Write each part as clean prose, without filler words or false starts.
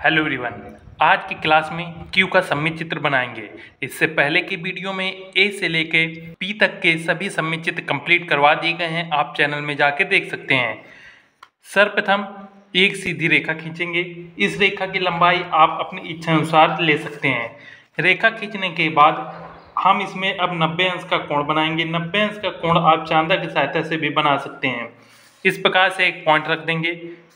Hello everyone. आज की class में क्यू का सममित चित्र बनाएंगे। इससे पहले की वीडियो में ए से लेके पी तक के सभी सममित चित्र कंप्लीट करवा दिए गए हैं, आप चैनल में जाके देख सकते हैं। सर्वप्रथम एक सीधी रेखा खींचेंगे। इस रेखा की लंबाई आप अपनी इच्छा अनुसार ले सकते हैं। रेखा खींचने के बाद हम इसमें अब 90 अंश का कोण बनाएंगे। 90 अंश का कोण आप चांदा की सहायता से भी बना सकते हैं। इस प्रकार से एक पॉइंट रख देंगे।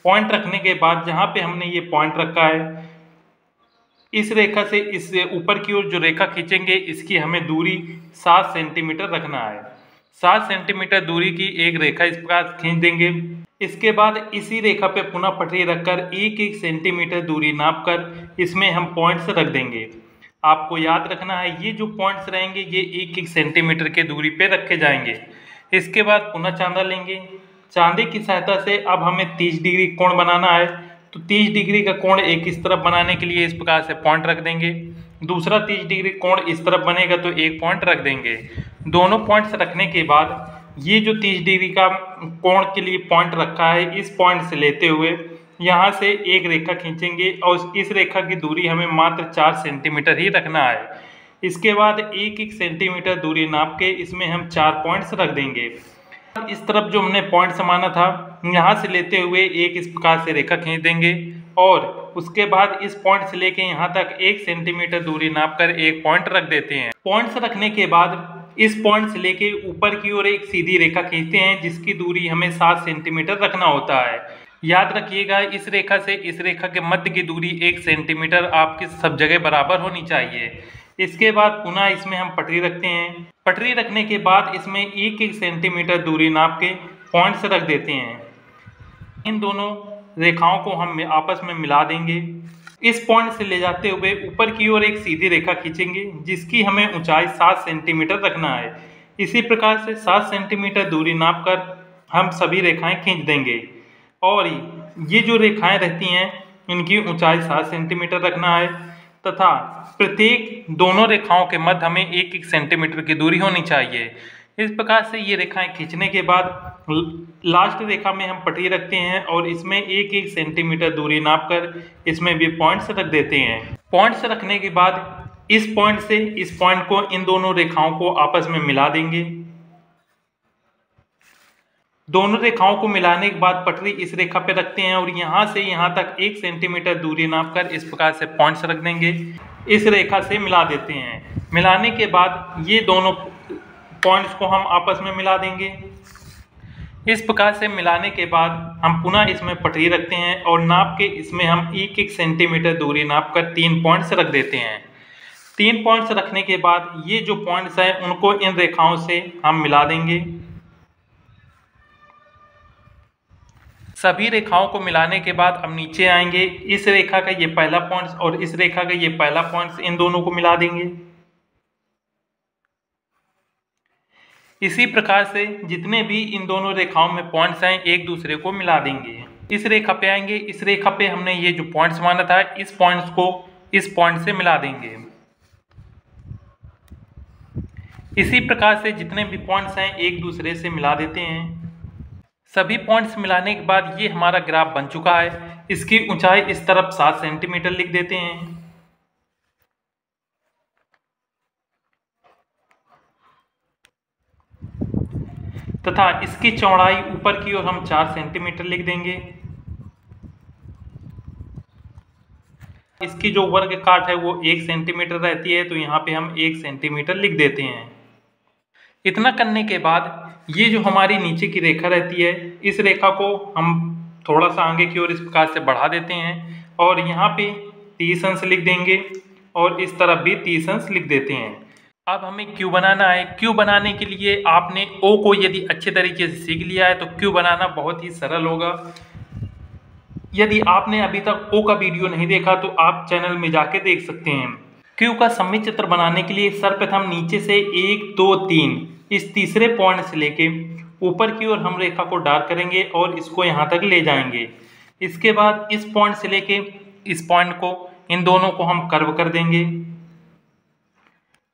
पॉइंट रखने के बाद जहाँ पे हमने ये पॉइंट रखा है, इस रेखा से इस ऊपर की ओर जो रेखा खींचेंगे इसकी हमें दूरी 7 सेंटीमीटर रखना है। 7 सेंटीमीटर दूरी की एक रेखा इस प्रकार खींच देंगे। इसके बाद इसी रेखा पे पुनः पटरी रखकर 1-1 सेंटीमीटर दूरी नापकर इसमें हम पॉइंट्स रख देंगे। आपको याद रखना है, ये जो पॉइंट्स रहेंगे ये 1-1 सेंटीमीटर के दूरी पे रखे जाएंगे। इसके बाद पुनः चांदा लेंगे। चांदे की सहायता से अब हमें 30 डिग्री कोण बनाना है, तो 30 डिग्री का कोण एक इस तरफ बनाने के लिए इस प्रकार से पॉइंट रख देंगे। दूसरा 30 डिग्री कोण इस तरफ बनेगा तो एक पॉइंट रख देंगे। दोनों पॉइंट्स रखने के बाद ये जो 30 डिग्री का कोण के लिए पॉइंट रखा है, इस पॉइंट से लेते हुए यहाँ से एक रेखा खींचेंगे और इस रेखा की दूरी हमें मात्र 4 सेंटीमीटर ही रखना है। इसके बाद 1-1 सेंटीमीटर दूरी नाप के इसमें हम 4 पॉइंट्स रख देंगे। इस तरफ जो हमने पॉइंट समाना था, यहाँ से लेते हुए एक इस प्रकार से रेखा खींच देंगे और उसके बाद इस पॉइंट से लेके यहाँ तक 1 सेंटीमीटर दूरी नापकर एक पॉइंट रख देते हैं। पॉइंट्स रखने के बाद इस पॉइंट से लेके ऊपर की ओर एक सीधी रेखा खींचते हैं जिसकी दूरी हमें 7 सेंटीमीटर रखना होता है। याद रखिएगा, इस रेखा से इस रेखा के मध्य की दूरी 1 सेंटीमीटर आपकी सब जगह बराबर होनी चाहिए। इसके बाद पुनः इसमें हम पटरी रखते हैं। पटरी रखने के बाद इसमें 1-1 सेंटीमीटर दूरी नाप के पॉइंट्स रख देते हैं। इन दोनों रेखाओं को हम आपस में मिला देंगे। इस पॉइंट से ले जाते हुए ऊपर की ओर एक सीधी रेखा खींचेंगे जिसकी हमें ऊंचाई 7 सेंटीमीटर रखना है। इसी प्रकार से 7 सेंटीमीटर दूरी नाप कर हम सभी रेखाएं खींच देंगे और ये जो रेखाएं रहती हैं इनकी ऊंचाई 7 सेंटीमीटर रखना है तथा प्रत्येक दोनों रेखाओं के मध्य हमें 1-1 सेंटीमीटर की दूरी होनी चाहिए। इस प्रकार से ये रेखाएं खींचने के बाद लास्ट रेखा में हम पटरी रखते हैं और इसमें 1-1 सेंटीमीटर दूरी नापकर इसमें भी पॉइंट्स रख देते हैं। पॉइंट्स रखने के बाद इस पॉइंट से इस पॉइंट को इन दोनों रेखाओं को आपस में मिला देंगे। दोनों रेखाओं को मिलाने के बाद पटरी इस रेखा पे रखते हैं और यहाँ से यहाँ तक 1 सेंटीमीटर दूरी नापकर इस प्रकार से पॉइंट्स रख देंगे। इस रेखा से मिला देते हैं। मिलाने के बाद ये दोनों पॉइंट्स को हम आपस में मिला देंगे। इस प्रकार से मिलाने के बाद हम पुनः इसमें पटरी रखते हैं और नाप के इसमें हम 1-1 सेंटीमीटर दूरी नापकर 3 पॉइंट्स रख देते हैं। 3 पॉइंट्स रखने के बाद ये जो पॉइंट्स हैं उनको इन रेखाओं से हम मिला देंगे। सभी रेखाओं को मिलाने के बाद अब नीचे आएंगे। इस रेखा का ये पहला पॉइंट और इस रेखा का ये पहला पॉइंट, इन दोनों को मिला देंगे। इसी प्रकार से जितने भी इन दोनों रेखाओं में पॉइंट्स हैं एक दूसरे को मिला देंगे। इस रेखा पे आएंगे। इस रेखा पे हमने ये जो पॉइंट्स माना था इस पॉइंट्स को इस पॉइंट से मिला देंगे। इसी प्रकार से जितने भी पॉइंट्स हैं एक दूसरे से मिला देते हैं। सभी पॉइंट्स मिलाने के बाद ये हमारा ग्राफ बन चुका है। इसकी ऊंचाई इस तरफ 7 सेंटीमीटर लिख देते हैं तथा इसकी चौड़ाई ऊपर की ओर हम 4 सेंटीमीटर लिख देंगे। इसकी जो वर्ग काट है वो 1 सेंटीमीटर रहती है, तो यहाँ पे हम 1 सेंटीमीटर लिख देते हैं। इतना करने के बाद ये जो हमारी नीचे की रेखा रहती है, इस रेखा को हम थोड़ा सा आगे की ओर इस प्रकार से बढ़ा देते हैं और यहाँ पे 30 अंश लिख देंगे और इस तरफ भी 30 अंश लिख देते हैं। अब हमें क्यू बनाना है। क्यू बनाने के लिए आपने ओ को यदि अच्छे तरीके से सीख लिया है तो क्यू बनाना बहुत ही सरल होगा। यदि आपने अभी तक ओ का वीडियो नहीं देखा तो आप चैनल में जाके देख सकते हैं। क्यू का सममित चित्र बनाने के लिए सर्वप्रथम नीचे से 1, 2, 3 इस तीसरे पॉइंट से लेके ऊपर की ओर हम रेखा को डार्क करेंगे और इसको यहाँ तक ले जाएंगे। इसके बाद इस पॉइंट से लेके इस पॉइंट को, इन दोनों को हम कर्व कर देंगे।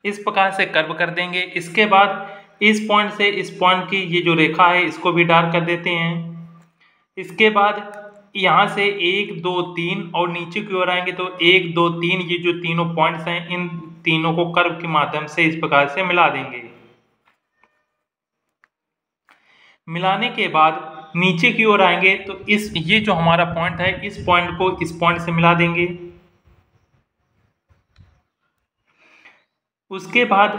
इस प्रकार से कर्व कर देंगे। इसके बाद इस पॉइंट से इस पॉइंट की ये जो रेखा है इसको भी डार्क कर देते हैं। इसके बाद यहाँ से 1 2 3 और नीचे की ओर आएंगे तो 1 2 3, ये जो तीनों पॉइंट्स हैं इन तीनों को कर्व के माध्यम से इस प्रकार से मिला देंगे। मिलाने के बाद नीचे की ओर आएंगे तो ये जो हमारा पॉइंट है इस पॉइंट को इस पॉइंट से मिला देंगे। उसके बाद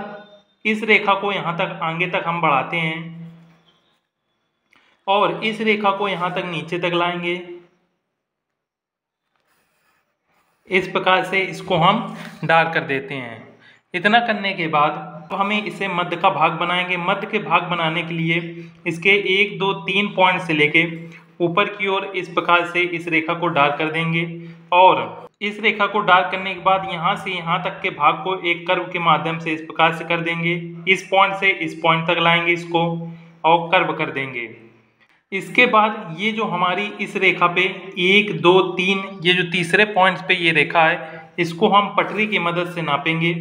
इस रेखा को यहाँ तक आगे तक हम बढ़ाते हैं और इस रेखा को यहाँ तक नीचे तक लाएंगे। इस प्रकार से इसको हम डार्क कर देते हैं। इतना करने के बाद हमें इसे मध्य का भाग बनाएंगे। मध्य के भाग बनाने के लिए इसके 1 2 3 पॉइंट से लेके ऊपर की ओर इस प्रकार से इस रेखा को डार्क कर देंगे और इस रेखा को डार्क करने के बाद यहाँ से यहाँ तक के भाग को एक कर्व के माध्यम से इस प्रकार से कर देंगे। इस पॉइंट से इस पॉइंट तक लाएंगे इसको और कर्व कर देंगे। इसके बाद ये जो हमारी इस रेखा पे 1 2 3, ये जो तीसरे पॉइंट्स पे ये रेखा है इसको हम पटरी की मदद से नापेंगे।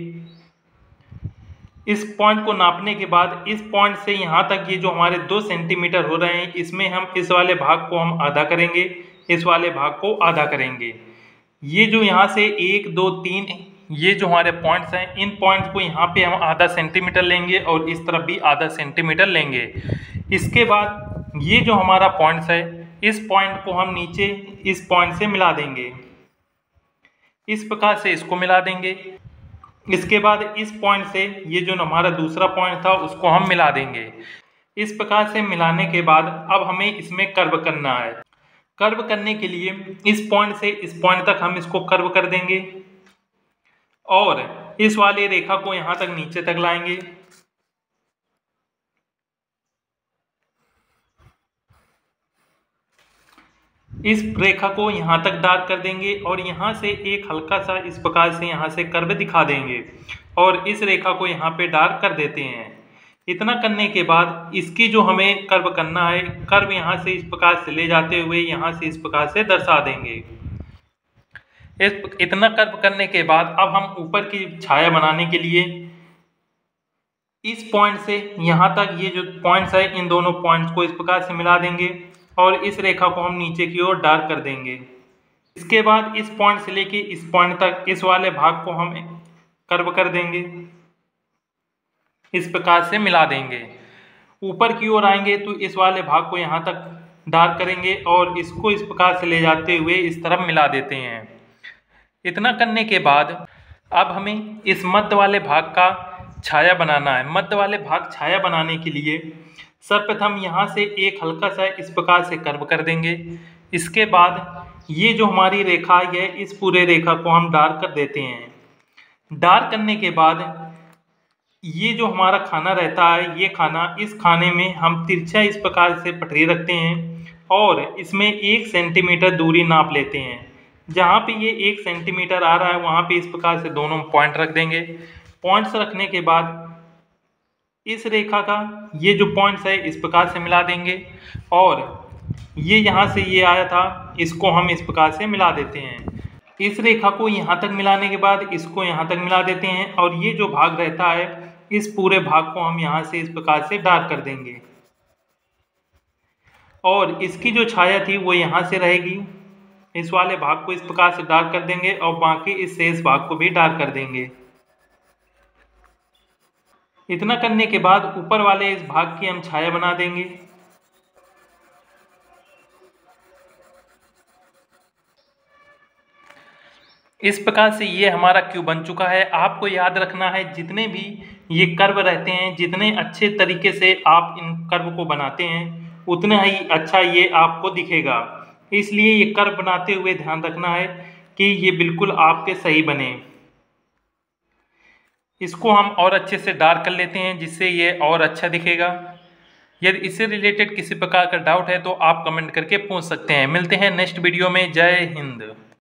इस पॉइंट को नापने के बाद इस पॉइंट से यहाँ तक ये जो हमारे 2 सेंटीमीटर हो रहे हैं इसमें हम इस वाले भाग को हम आधा करेंगे, इस वाले भाग को आधा करेंगे। ये जो यहाँ से 1 2 3 ये जो हमारे पॉइंट्स हैं इन पॉइंट्स को यहाँ पे हम आधा सेंटीमीटर लेंगे और इस तरफ भी आधा सेंटीमीटर लेंगे। इसके बाद ये जो हमारा पॉइंट्स है इस पॉइंट को हम नीचे इस पॉइंट से मिला देंगे। इस प्रकार से इसको मिला देंगे। इसके बाद इस पॉइंट से ये जो हमारा दूसरा पॉइंट था उसको हम मिला देंगे। इस प्रकार से मिलाने के बाद अब हमें इसमें कर्व करना है। कर्व करने के लिए इस पॉइंट से इस पॉइंट तक हम इसको कर्व कर देंगे और इस वाली रेखा को यहाँ तक नीचे तक लाएंगे। इस रेखा को यहाँ तक डार्क कर देंगे और यहाँ से एक हल्का सा इस प्रकार से यहाँ से कर्व दिखा देंगे और इस रेखा को यहाँ पे डार्क कर देते हैं। इतना करने के बाद इसकी जो हमें कर्व करना है, कर्व यहाँ से इस प्रकार से ले जाते हुए यहाँ से इस प्रकार से दर्शा देंगे। इतना कर्व करने के बाद अब हम ऊपर की छाया बनाने के लिए इस पॉइंट से यहाँ तक ये जो पॉइंट्स है इन दोनों पॉइंट्स को इस प्रकार से मिला देंगे और इस रेखा को हम नीचे की ओर डार्क कर देंगे। इसके बाद इस पॉइंट से लेके इस पॉइंट तक इस वाले भाग को हम कर्व कर देंगे। इस प्रकार से मिला देंगे। ऊपर की ओर आएंगे तो इस वाले भाग को यहाँ तक डार्क करेंगे और इसको इस प्रकार से ले जाते हुए इस तरफ मिला देते हैं। इतना करने के बाद अब हमें इस मध्य वाले भाग का छाया बनाना है। मध्य वाले भाग छाया बनाने के लिए सर्वप्रथम यहाँ से एक हल्का सा इस प्रकार से कर्व कर देंगे। इसके बाद ये जो हमारी रेखा है इस पूरे रेखा को हम डार्क कर देते हैं। डार्क करने के बाद ये जो हमारा खाना रहता है ये खाना, इस खाने में हम तिरछा इस प्रकार से पटरी रखते हैं और इसमें 1 सेंटीमीटर दूरी नाप लेते हैं। जहाँ पे ये 1 सेंटीमीटर आ रहा है वहाँ पे इस प्रकार से दोनों पॉइंट रख देंगे। पॉइंट्स रखने के बाद इस रेखा का ये जो पॉइंट्स है इस प्रकार से मिला देंगे और ये यहाँ से ये आया था इसको हम इस प्रकार से मिला देते हैं। इस रेखा को यहाँ तक मिलाने के बाद इसको यहाँ तक मिला देते हैं और ये जो भाग रहता है इस पूरे भाग को हम यहाँ से इस प्रकार से डार्क कर देंगे और इसकी जो छाया थी वो यहाँ से रहेगी। इस वाले भाग को इस प्रकार से डार्क कर देंगे और बाकी इस शेष भाग को भी डार्क कर देंगे। इतना करने के बाद ऊपर वाले इस भाग की हम छाया बना देंगे। इस प्रकार से ये हमारा क्यूब बन चुका है। आपको याद रखना है जितने भी ये कर्व रहते हैं, जितने अच्छे तरीके से आप इन कर्व को बनाते हैं उतना ही अच्छा ये आपको दिखेगा। इसलिए ये कर्व बनाते हुए ध्यान रखना है कि ये बिल्कुल आपके सही बने। इसको हम और अच्छे से डार्क कर लेते हैं जिससे ये और अच्छा दिखेगा। यदि इससे रिलेटेड किसी प्रकार का डाउट है तो आप कमेंट करके पूछ सकते हैं। मिलते हैं नेक्स्ट वीडियो में। जय हिंद।